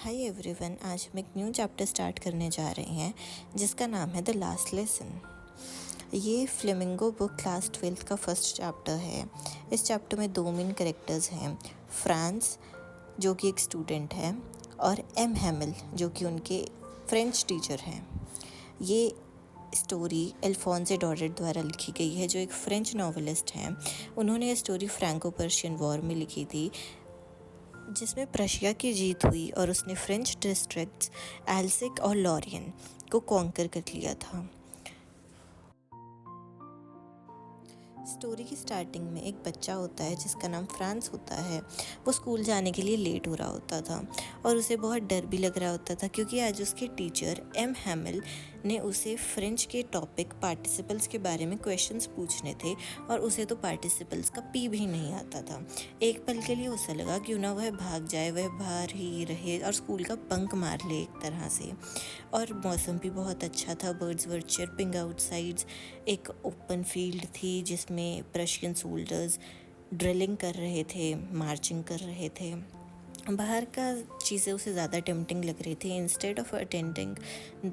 Hi everyone, आज हम एक न्यू चैप्टर स्टार्ट करने जा रहे हैं जिसका नाम है द लास्ट लेसन। ये फ्लेमिंगो बुक क्लास 12th का फर्स्ट चैप्टर है। इस चैप्टर में दो मेन कैरेक्टर्स हैं, फ्रांस जो कि एक स्टूडेंट है और एम हैमिल जो कि उनके फ्रेंच टीचर हैं। ये स्टोरी अल्फोंसे डॉरेट द्वारा लिखी गई है जो एक फ्रेंच नॉवेलिस्ट हैं। उन्होंने ये स्टोरी फ्रैंको पर्शियन वॉर में लिखी थी जिसमें प्रशिया की जीत हुई और उसने फ्रेंच डिस्ट्रिक्ट्स एल्सिक और लॉरियन को कॉन्कर कर लिया था। स्टोरी की स्टार्टिंग में एक बच्चा होता है जिसका नाम फ्रांस होता है। वो स्कूल जाने के लिए लेट हो रहा होता था और उसे बहुत डर भी लग रहा होता था क्योंकि आज उसके टीचर एम हैमिल ने उसे फ्रेंच के टॉपिक पार्टिसिपल्स के बारे में क्वेश्चंस पूछने थे और उसे तो पार्टिसिपल्स का पी भी नहीं आता था। एक पल के लिए उसे लगा क्यों ना वह भाग जाए, वह बाहर ही रहे और स्कूल का बंक मार ले एक तरह से। और मौसम भी बहुत अच्छा था, बर्ड्स वर चिरपिंग आउटसाइड्स। एक ओपन फील्ड थी जिसमें प्रशियन सोल्जर्स ड्रिलिंग कर रहे थे, मार्चिंग कर रहे थे। बाहर का चीज़ें उसे ज़्यादा टेम्पटिंग लग रही थी instead of attending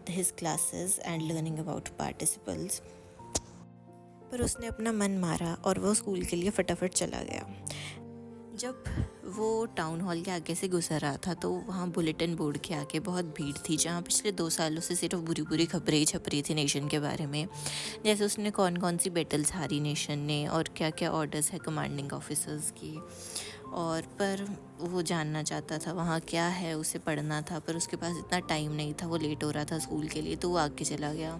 his classes and learning about participles. पर उसने अपना मन मारा और वो स्कूल के लिए फटाफट चला गया। जब वो टाउन हॉल के आगे से गुजर रहा था तो वहाँ बुलेटिन बोर्ड के आगे बहुत भीड़ थी जहाँ पिछले 2 सालों से सिर्फ बुरी बुरी खबरें ही छप रही थी नेशन के बारे में। जैसे उसने कौन कौन सी बैटल्स हारी नेशन ने और क्या क्या ऑर्डर्स है कमांडिंग ऑफिसर्स की। और पर वो जानना चाहता था वहाँ क्या है, उसे पढ़ना था पर उसके पास इतना टाइम नहीं था, वो लेट हो रहा था स्कूल के लिए तो वो आगे चला गया।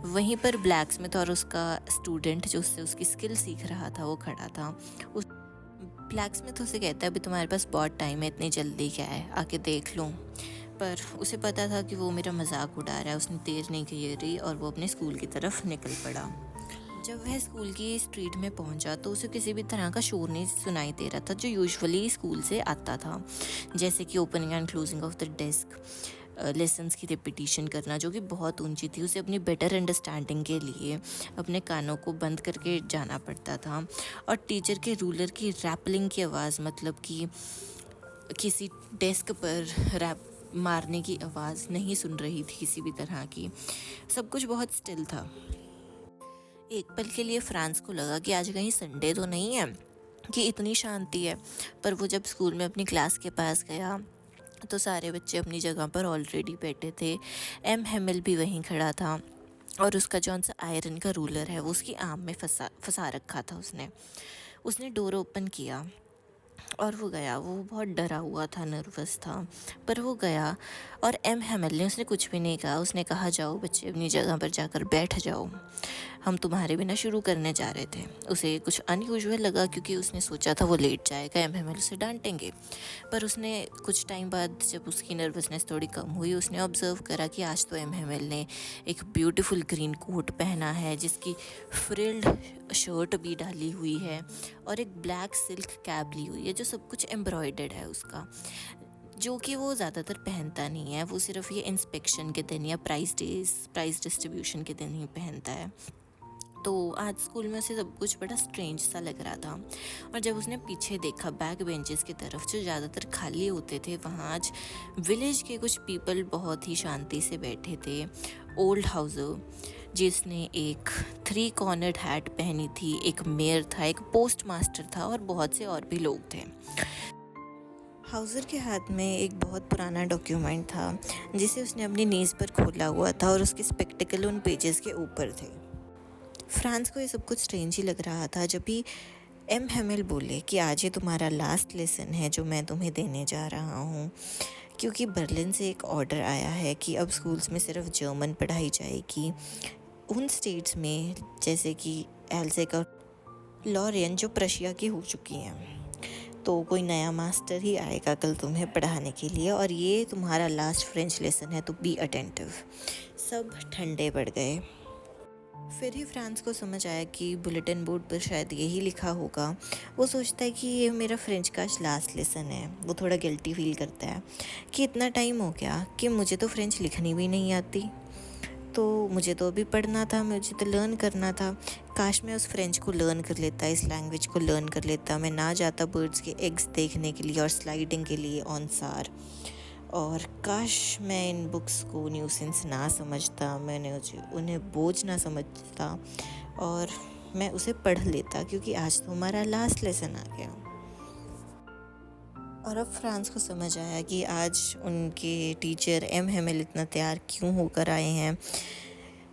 वहीं पर ब्लैक स्मिथ और उसका स्टूडेंट जो उससे उसकी स्किल सीख रहा था वो खड़ा था। उस ब्लैक स्मिथ उसे कहता है अभी तुम्हारे पास बहुत टाइम है, इतनी जल्दी क्या है, आके देख लूँ। पर उसे पता था कि वो मेरा मजाक उड़ा रहा है, उसने तेज़ नहीं करी और वो अपने स्कूल की तरफ निकल पड़ा। जब वह स्कूल की स्ट्रीट में पहुंचा तो उसे किसी भी तरह का शोर नहीं सुनाई दे रहा था जो यूजुअली स्कूल से आता था, जैसे कि opening and closing of the desk, lessons की रिपीटिशन करना जो कि बहुत ऊंची थी। उसे अपनी बेटर अंडरस्टैंडिंग के लिए अपने कानों को बंद करके जाना पड़ता था। और टीचर के रूलर की रैपलिंग की आवाज़, मतलब कि किसी डेस्क पर रैप मारने की आवाज़ नहीं सुन रही थी किसी भी तरह की। सब कुछ बहुत स्टिल था। एक पल के लिए फ्रांस को लगा कि आज कहीं संडे तो नहीं है कि इतनी शांति है। पर वो जब स्कूल में अपनी क्लास के पास गया तो सारे बच्चे अपनी जगह पर ऑलरेडी बैठे थे। एम हैमिल भी वहीं खड़ा था और उसका जौन सा आयरन का रूलर है वो उसकी आर्म में फंसा रखा था। उसने डोर ओपन किया और वो गया। वो बहुत डरा हुआ था, नर्वस था, पर वो गया और एम हैमिल ने उसने कुछ भी नहीं कहा। उसने कहा जाओ बच्चे अपनी जगह पर जाकर बैठ जाओ, हम तुम्हारे बिना शुरू करने जा रहे थे। उसे कुछ अनयूजुअल लगा क्योंकि उसने सोचा था वो लेट जाएगा, एम हैमिल उसे डांटेंगे। पर उसने कुछ टाइम बाद जब उसकी नर्वसनेस थोड़ी कम हुई उसने ऑब्जर्व करा कि आज तो एम हैमिल ने एक ब्यूटीफुल ग्रीन कोट पहना है जिसकी फ्रिल्ड शर्ट भी डाली हुई है और एक ब्लैक सिल्क कैप ली हुई है जो सब कुछ एम्ब्रॉयडर्ड है उसका, जो कि वो ज़्यादातर पहनता नहीं है। वो सिर्फ ये इंस्पेक्शन के दिन या प्राइस डिस्ट्रीब्यूशन के दिन ही पहनता है। तो आज स्कूल में उसे सब कुछ बड़ा स्ट्रेंज सा लग रहा था। और जब उसने पीछे देखा बैक बेंचेस की तरफ जो ज़्यादातर खाली होते थे, वहाँ आज विलेज के कुछ पीपल बहुत ही शांति से बैठे थे। ओल्ड हाउसर जिसने एक 3 कॉर्नर्ड हैट पहनी थी, एक मेयर था, एक पोस्ट मास्टर था और बहुत से और भी लोग थे। हाउसर के हाथ में एक बहुत पुराना डॉक्यूमेंट था जिसे उसने अपनी नीज़ पर खोला हुआ था और उसके स्पेक्टिकल उन पेजेस के ऊपर थे। फ्रांस को ये सब कुछ स्ट्रेंज ही लग रहा था जब भी एम हैमिल बोले कि आज ये तुम्हारा लास्ट लेसन है जो मैं तुम्हें देने जा रहा हूँ, क्योंकि बर्लिन से एक ऑर्डर आया है कि अब स्कूल्स में सिर्फ जर्मन पढ़ाई जाएगी। उन स्टेट्स में जैसे कि एल्सेक और लॉरियन जो प्रशिया की हो चुकी हैं, तो कोई नया मास्टर ही आएगा कल तुम्हें पढ़ाने के लिए और ये तुम्हारा लास्ट फ्रेंच लेसन है, तो बी अटेंटिव। सब ठंडे पड़ गए। फिर ही फ्रांस को समझ आया कि बुलेटिन बोर्ड पर शायद यही लिखा होगा। वो सोचता है कि ये मेरा फ्रेंच का लास्ट लेसन है। वो थोड़ा गिल्टी फील करता है कि इतना टाइम हो गया कि मुझे तो फ्रेंच लिखनी भी नहीं आती, तो मुझे तो अभी पढ़ना था, मुझे तो लर्न करना था। काश मैं उस फ्रेंच को लर्न कर लेता, इस लैंग्वेज को लर्न कर लेता। मैं ना जाता बर्ड्स के एग्स देखने के लिए और स्लाइडिंग के लिए ऑन सार। और काश मैं इन बुक्स को न्यूसेंस ना समझता, मैंने उन्हें बोझ ना समझता और मैं उसे पढ़ लेता, क्योंकि आज तो हमारा लास्ट लेसन आ गया। और अब फ्रांस को समझ आया कि आज उनके टीचर एम हेमिल इतना तैयार क्यों होकर आए हैं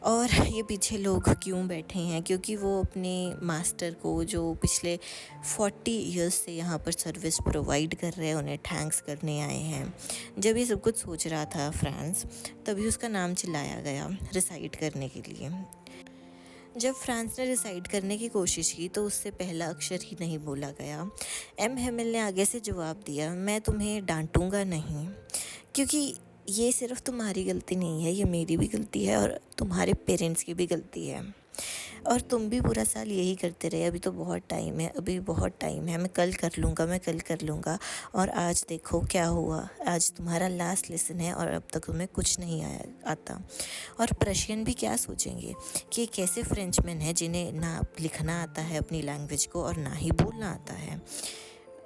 और ये पीछे लोग क्यों बैठे हैं, क्योंकि वो अपने मास्टर को, जो पिछले 40 इयर्स से यहाँ पर सर्विस प्रोवाइड कर रहे हैं, उन्हें थैंक्स करने आए हैं। जब ये सब कुछ सोच रहा था फ्रांस, तभी उसका नाम चिल्लाया गया रिसाइट करने के लिए। जब फ्रांस ने रिसाइट करने की कोशिश की तो उससे पहला अक्षर ही नहीं बोला गया। एम हेमिल ने आगे से जवाब दिया, मैं तुम्हें डांटूंगा नहीं, क्योंकि ये सिर्फ तुम्हारी गलती नहीं है, ये मेरी भी गलती है और तुम्हारे पेरेंट्स की भी गलती है। और तुम भी पूरा साल यही करते रहे, अभी तो बहुत टाइम है, अभी बहुत टाइम है, मैं कल कर लूँगा। और आज देखो क्या हुआ, आज तुम्हारा लास्ट लेसन है और अब तक तुम्हें कुछ नहीं आता। और प्रशियन भी क्या सोचेंगे कि एक ऐसे फ्रेंचमैन है जिन्हें ना लिखना आता है अपनी लैंग्वेज को और ना ही बोलना आता है,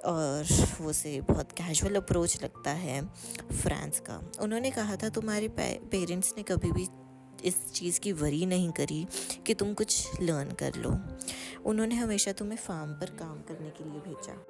और वो से बहुत कैजुअल अप्रोच लगता है फ्रांस का। उन्होंने कहा था तुम्हारे पेरेंट्स ने कभी भी इस चीज़ की वरी नहीं करी कि तुम कुछ लर्न कर लो। उन्होंने हमेशा तुम्हें फार्म पर काम करने के लिए भेजा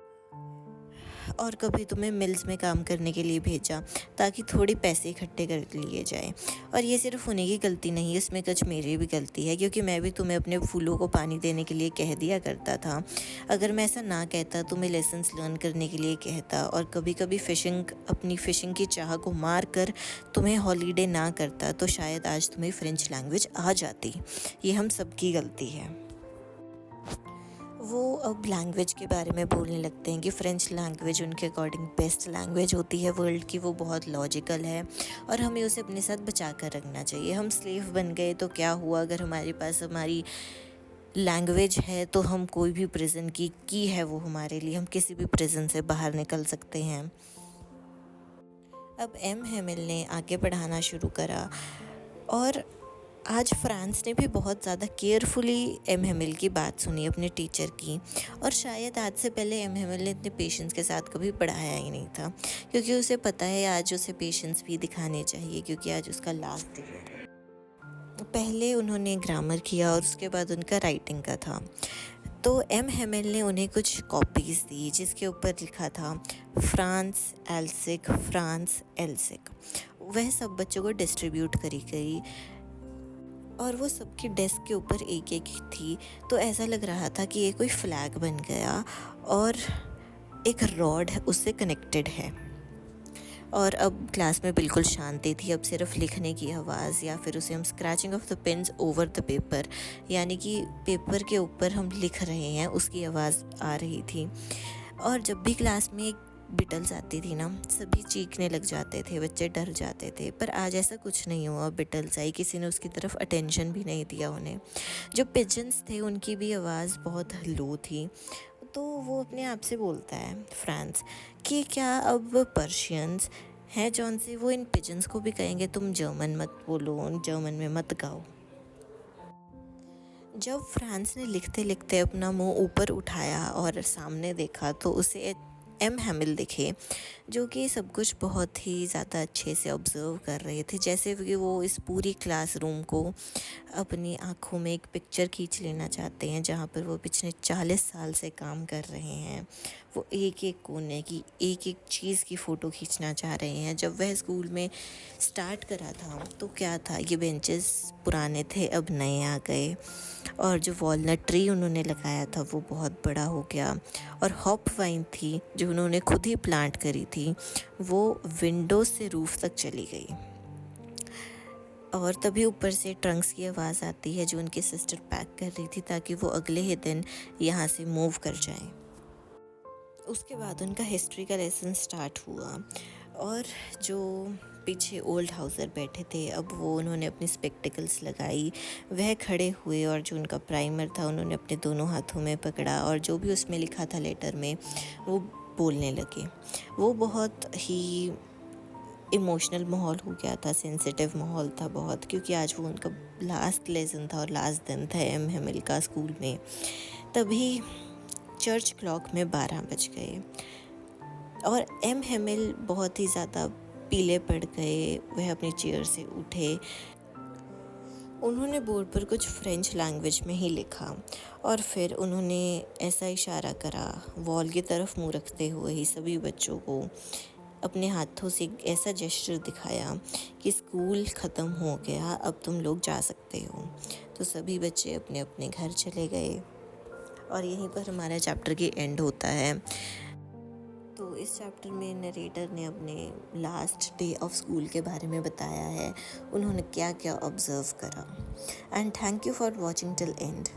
और कभी तुम्हें मिल्स में काम करने के लिए भेजा ताकि थोड़ी पैसे इकट्ठे कर लिए जाए। और ये सिर्फ उन्हीं की गलती नहीं है, इसमें कुछ मेरी भी गलती है, क्योंकि मैं भी तुम्हें अपने फूलों को पानी देने के लिए कह दिया करता था। अगर मैं ऐसा ना कहता, तुम्हें लेसन्स लर्न करने के लिए कहता और कभी कभी अपनी फ़िशिंग की चाह को मार कर तुम्हें हॉलीडे ना करता, तो शायद आज तुम्हें फ़्रेंच लैंग्वेज आ जाती। ये हम सबकी गलती है। वो अब लैंग्वेज के बारे में बोलने लगते हैं कि फ़्रेंच लैंग्वेज उनके अकॉर्डिंग बेस्ट लैंग्वेज होती है वर्ल्ड की, वो बहुत लॉजिकल है और हमें उसे अपने साथ बचा कर रखना चाहिए। हम स्लेव बन गए तो क्या हुआ, अगर हमारे पास हमारी लैंग्वेज है तो हम कोई भी प्रिजन की है वो हमारे लिए, हम किसी भी प्रिजन से बाहर निकल सकते हैं। अब एम हेमिल ने आगे पढ़ाना शुरू करा और आज फ्रांस ने भी बहुत ज़्यादा केयरफुली एम हेमिल की बात सुनी अपने टीचर की, और शायद आज से पहले एम हेमिल ने इतने पेशेंस के साथ कभी पढ़ाया ही नहीं था, क्योंकि उसे पता है आज उसे पेशेंस भी दिखाने चाहिए, क्योंकि आज उसका लास्ट डे है। पहले उन्होंने ग्रामर किया और उसके बाद उनका राइटिंग का था। तो एम हेमिल ने उन्हें कुछ कॉपीज़ दी जिसके ऊपर लिखा था फ्रांस एल्सिक। वह सब बच्चों को डिस्ट्रीब्यूट करी गई और वो सबकी डेस्क के ऊपर एक एक थी, तो ऐसा लग रहा था कि ये कोई फ्लैग बन गया और एक रॉड उससे कनेक्टेड है। और अब क्लास में बिल्कुल शांति थी, अब सिर्फ लिखने की आवाज़, या फिर उसे हम scratching of the pens over the paper, यानी कि पेपर के ऊपर हम लिख रहे हैं, उसकी आवाज़ आ रही थी। और जब भी क्लास में एक बिटल्स आती थी ना, सभी चीखने लग जाते थे, बच्चे डर जाते थे। पर आज ऐसा कुछ नहीं हुआ, बिटल्स आई, किसी ने उसकी तरफ अटेंशन भी नहीं दिया उन्हें। जो पिजन्स थे उनकी भी आवाज़ बहुत लो थी। तो वो अपने आप से बोलता है फ्रांस कि क्या अब पर्शियंस हैं जौन से वो इन पिजन्स को भी कहेंगे तुम जर्मन मत बोलो, जर्मन में मत गाओ। जब फ्रांस ने लिखते लिखते अपना मुंह ऊपर उठाया और सामने देखा तो उसे एम हेमिल दिखे, जो कि सब कुछ बहुत ही ज़्यादा अच्छे से ऑब्ज़र्व कर रहे थे, जैसे कि वो इस पूरी क्लासरूम को अपनी आँखों में एक पिक्चर खींच लेना चाहते हैं, जहाँ पर वो पिछले 40 साल से काम कर रहे हैं। वो एक एक कोने की एक एक चीज़ की फ़ोटो खींचना चाह रहे हैं। जब वह स्कूल में स्टार्ट करा था तो क्या था, ये बेंचेस पुराने थे, अब नए आ गए, और जो वॉलनट ट्री उन्होंने लगाया था वो बहुत बड़ा हो गया, और हॉप वाइन थी जो उन्होंने खुद ही प्लांट करी थी, वो विंडो से रूफ तक चली गई। और तभी ऊपर से ट्रंक्स की आवाज़ आती है जो उनकी सिस्टर पैक कर रही थी ताकि वो अगले ही दिन यहाँ से मूव कर जाएं। उसके बाद उनका हिस्ट्री का लेसन स्टार्ट हुआ और जो पीछे ओल्ड हाउसर बैठे थे, अब वो उन्होंने अपनी स्पेक्टिकल्स लगाई, वह खड़े हुए और जो उनका प्राइमर था उन्होंने अपने दोनों हाथों में पकड़ा और जो भी उसमें लिखा था लेटर में वो बोलने लगे। वो बहुत ही इमोशनल माहौल हो गया था, सेंसिटिव माहौल था बहुत, क्योंकि आज वो उनका लास्ट लेसन था और लास्ट दिन था एम हेमिल का स्कूल में। तभी चर्च क्लॉक में 12 बज गए और एम हेमिल बहुत ही ज़्यादा पीले पड़ गए। वह अपनी चेयर से उठे। उन्होंने बोर्ड पर कुछ फ्रेंच लैंग्वेज में ही लिखा और फिर उन्होंने ऐसा इशारा करा, वॉल की तरफ मुंह रखते हुए ही सभी बच्चों को अपने हाथों से एक ऐसा जेस्चर दिखाया कि स्कूल ख़त्म हो गया, अब तुम लोग जा सकते हो। तो सभी बच्चे अपने अपने घर चले गए और यहीं पर हमारा चैप्टर की एंड होता है। तो इस चैप्टर में नरेटर ने अपने लास्ट डे ऑफ स्कूल के बारे में बताया है, उन्होंने क्या क्या ऑब्ज़र्व करा। And thank you for watching till and.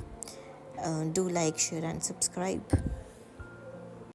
Do like, share and subscribe.